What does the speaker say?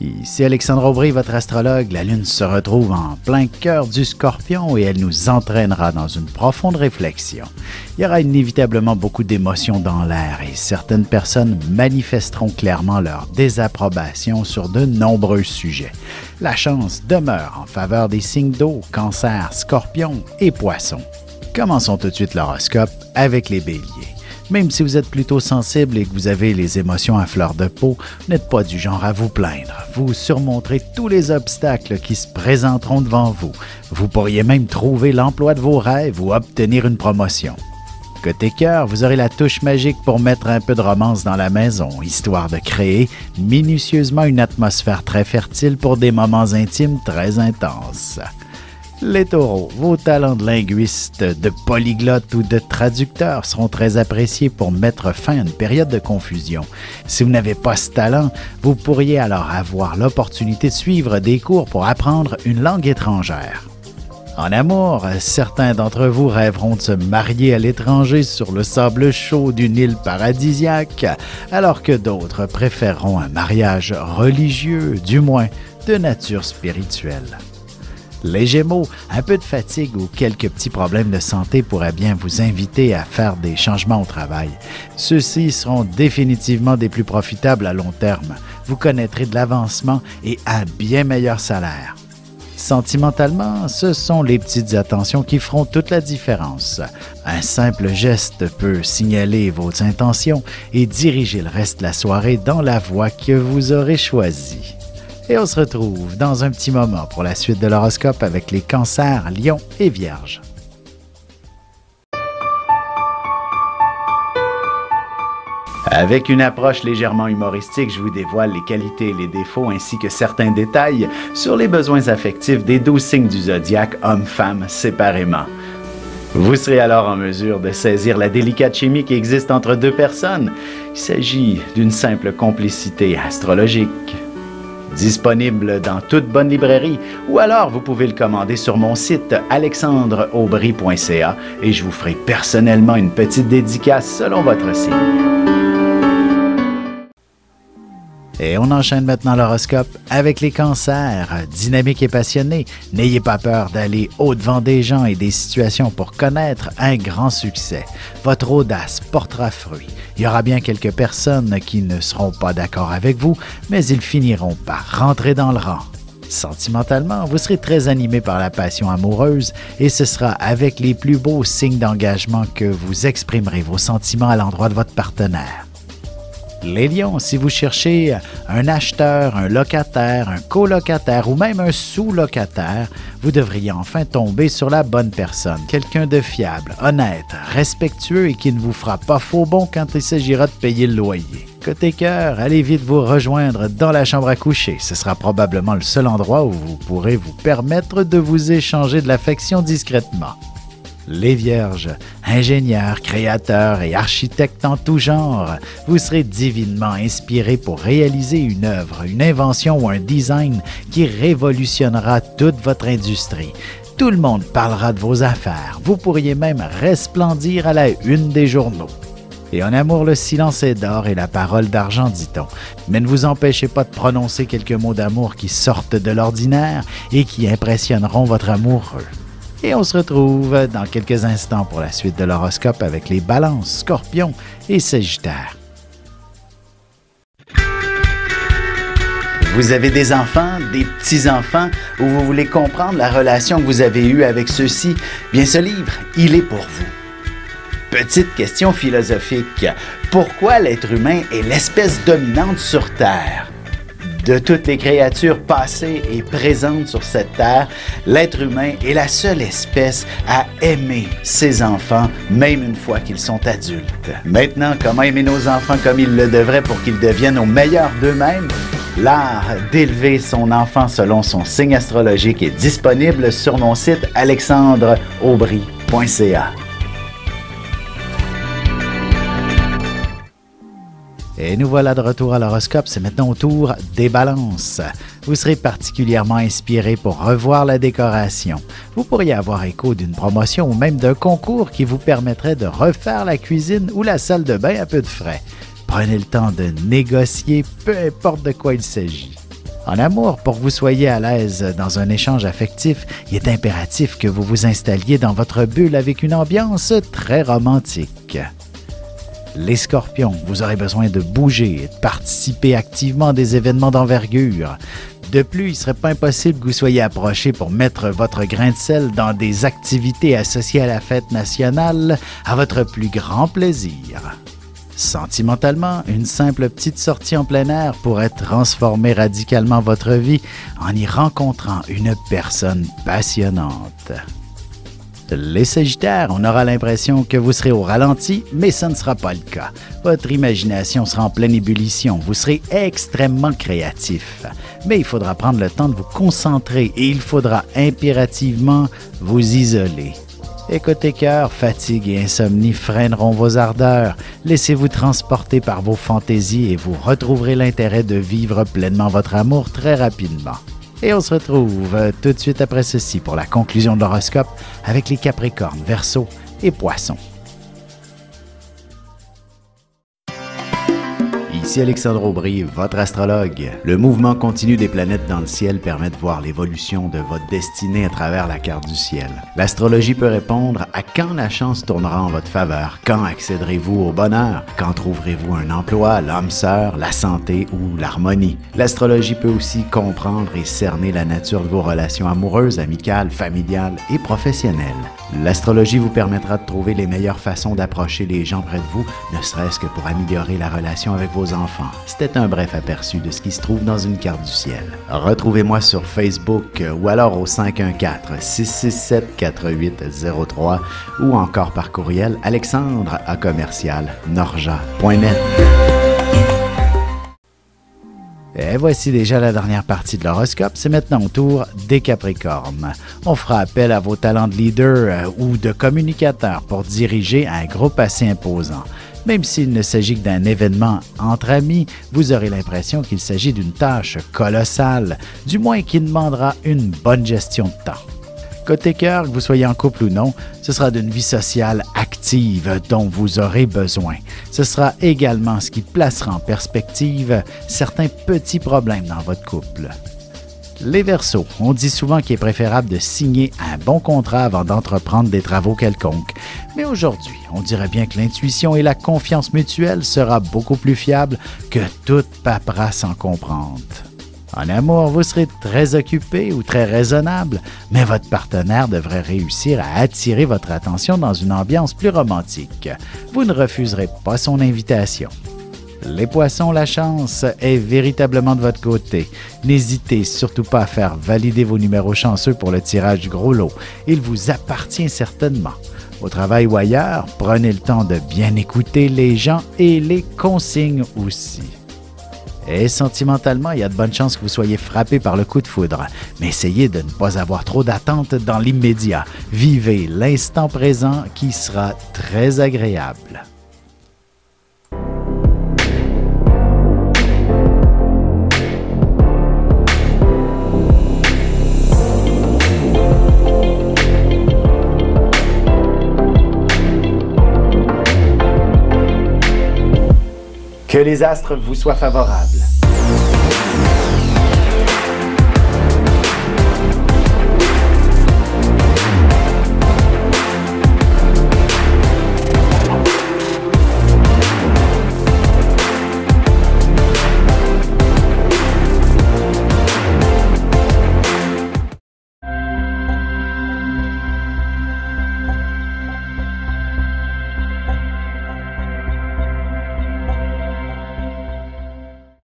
Ici Alexandre Aubry, votre astrologue. La Lune se retrouve en plein cœur du Scorpion et elle nous entraînera dans une profonde réflexion. Il y aura inévitablement beaucoup d'émotions dans l'air et certaines personnes manifesteront clairement leur désapprobation sur de nombreux sujets. La chance demeure en faveur des signes d'eau, Cancer, Scorpion et Poissons. Commençons tout de suite l'horoscope avec les Béliers. Même si vous êtes plutôt sensible et que vous avez les émotions à fleur de peau, vous n'êtes pas du genre à vous plaindre. Vous surmonterez tous les obstacles qui se présenteront devant vous. Vous pourriez même trouver l'emploi de vos rêves ou obtenir une promotion. Côté cœur, vous aurez la touche magique pour mettre un peu de romance dans la maison, histoire de créer minutieusement une atmosphère très fertile pour des moments intimes très intenses. Les taureaux, vos talents de linguiste, de polyglotte ou de traducteur seront très appréciés pour mettre fin à une période de confusion. Si vous n'avez pas ce talent, vous pourriez alors avoir l'opportunité de suivre des cours pour apprendre une langue étrangère. En amour, certains d'entre vous rêveront de se marier à l'étranger sur le sable chaud d'une île paradisiaque, alors que d'autres préféreront un mariage religieux, du moins de nature spirituelle. Les Gémeaux, un peu de fatigue ou quelques petits problèmes de santé pourraient bien vous inviter à faire des changements au travail. Ceux-ci seront définitivement des plus profitables à long terme. Vous connaîtrez de l'avancement et un bien meilleur salaire. Sentimentalement, ce sont les petites attentions qui feront toute la différence. Un simple geste peut signaler vos intentions et diriger le reste de la soirée dans la voie que vous aurez choisie. Et on se retrouve dans un petit moment pour la suite de l'horoscope avec les Cancers, Lions et Vierges. Avec une approche légèrement humoristique, je vous dévoile les qualités et les défauts ainsi que certains détails sur les besoins affectifs des 12 signes du zodiaque, hommes-femmes séparément. Vous serez alors en mesure de saisir la délicate chimie qui existe entre deux personnes. Il s'agit d'une simple complicité astrologique. Disponible dans toute bonne librairie ou alors vous pouvez le commander sur mon site alexandreaubry.ca et je vous ferai personnellement une petite dédicace selon votre signe. Et on enchaîne maintenant l'horoscope avec les Cancers. Dynamique et passionné, n'ayez pas peur d'aller au-devant des gens et des situations pour connaître un grand succès. Votre audace portera fruit. Il y aura bien quelques personnes qui ne seront pas d'accord avec vous, mais ils finiront par rentrer dans le rang. Sentimentalement, vous serez très animé par la passion amoureuse et ce sera avec les plus beaux signes d'engagement que vous exprimerez vos sentiments à l'endroit de votre partenaire. Les Lions, si vous cherchez un acheteur, un locataire, un colocataire ou même un sous-locataire, vous devriez enfin tomber sur la bonne personne. Quelqu'un de fiable, honnête, respectueux et qui ne vous fera pas faux bon quand il s'agira de payer le loyer. Côté cœur, allez vite vous rejoindre dans la chambre à coucher. Ce sera probablement le seul endroit où vous pourrez vous permettre de vous échanger de l'affection discrètement. Les Vierges, ingénieurs, créateurs et architectes en tout genre, vous serez divinement inspirés pour réaliser une œuvre, une invention ou un design qui révolutionnera toute votre industrie. Tout le monde parlera de vos affaires. Vous pourriez même resplendir à la une des journaux. Et en amour, le silence est d'or et la parole d'argent, dit-on. Mais ne vous empêchez pas de prononcer quelques mots d'amour qui sortent de l'ordinaire et qui impressionneront votre amoureux. Et on se retrouve dans quelques instants pour la suite de l'horoscope avec les Balances, Scorpions et Sagittaires. Vous avez des enfants, des petits-enfants, ou vous voulez comprendre la relation que vous avez eue avec ceux-ci? Bien, ce livre, il est pour vous. Petite question philosophique. Pourquoi l'être humain est l'espèce dominante sur Terre? De toutes les créatures passées et présentes sur cette terre, l'être humain est la seule espèce à aimer ses enfants, même une fois qu'ils sont adultes. Maintenant, comment aimer nos enfants comme ils le devraient pour qu'ils deviennent au meilleur d'eux-mêmes? L'art d'élever son enfant selon son signe astrologique est disponible sur mon site alexandreaubry.ca. Et nous voilà de retour à l'horoscope, c'est maintenant au tour des Balances. Vous serez particulièrement inspiré pour revoir la décoration. Vous pourriez avoir écho d'une promotion ou même d'un concours qui vous permettrait de refaire la cuisine ou la salle de bain à peu de frais. Prenez le temps de négocier, peu importe de quoi il s'agit. En amour, pour que vous soyez à l'aise dans un échange affectif, il est impératif que vous vous installiez dans votre bulle avec une ambiance très romantique. Les Scorpions, vous aurez besoin de bouger et de participer activement à des événements d'envergure. De plus, il ne serait pas impossible que vous soyez approché pour mettre votre grain de sel dans des activités associées à la fête nationale à votre plus grand plaisir. Sentimentalement, une simple petite sortie en plein air pourrait transformer radicalement votre vie en y rencontrant une personne passionnante. Les Sagittaires, on aura l'impression que vous serez au ralenti, mais ce ne sera pas le cas. Votre imagination sera en pleine ébullition, vous serez extrêmement créatif. Mais il faudra prendre le temps de vous concentrer et il faudra impérativement vous isoler. Et côté cœur, fatigue et insomnie freineront vos ardeurs. Laissez-vous transporter par vos fantaisies et vous retrouverez l'intérêt de vivre pleinement votre amour très rapidement. Et on se retrouve tout de suite après ceci pour la conclusion de l'horoscope avec les Capricornes, Verseaux et Poissons. Ici Alexandre Aubry, votre astrologue. Le mouvement continu des planètes dans le ciel permet de voir l'évolution de votre destinée à travers la carte du ciel. L'astrologie peut répondre à quand la chance tournera en votre faveur, quand accéderez-vous au bonheur, quand trouverez-vous un emploi, l'âme sœur, la santé ou l'harmonie. L'astrologie peut aussi comprendre et cerner la nature de vos relations amoureuses, amicales, familiales et professionnelles. L'astrologie vous permettra de trouver les meilleures façons d'approcher les gens près de vous, ne serait-ce que pour améliorer la relation avec vos enfants. C'était un bref aperçu de ce qui se trouve dans une carte du ciel. Retrouvez-moi sur Facebook ou alors au 514-667-4803 ou encore par courriel alexandre@norja.net. Et voici déjà la dernière partie de l'horoscope, c'est maintenant au tour des Capricornes. On fera appel à vos talents de leader ou de communicateur pour diriger un groupe assez imposant. Même s'il ne s'agit que d'un événement entre amis, vous aurez l'impression qu'il s'agit d'une tâche colossale, du moins qui demandera une bonne gestion de temps. Côté cœur, que vous soyez en couple ou non, ce sera d'une vie sociale active dont vous aurez besoin. Ce sera également ce qui placera en perspective certains petits problèmes dans votre couple. Les Verseaux, on dit souvent qu'il est préférable de signer un bon contrat avant d'entreprendre des travaux quelconques. Mais aujourd'hui, on dirait bien que l'intuition et la confiance mutuelle sera beaucoup plus fiable que toute paperasse encombrante. En amour, vous serez très occupé ou très raisonnable, mais votre partenaire devrait réussir à attirer votre attention dans une ambiance plus romantique. Vous ne refuserez pas son invitation. Les Poissons, la chance est véritablement de votre côté. N'hésitez surtout pas à faire valider vos numéros chanceux pour le tirage du gros lot. Il vous appartient certainement. Au travail ou ailleurs, prenez le temps de bien écouter les gens et les consignes aussi. Et sentimentalement, il y a de bonnes chances que vous soyez frappé par le coup de foudre. Mais essayez de ne pas avoir trop d'attentes dans l'immédiat. Vivez l'instant présent qui sera très agréable. Que les astres vous soient favorables.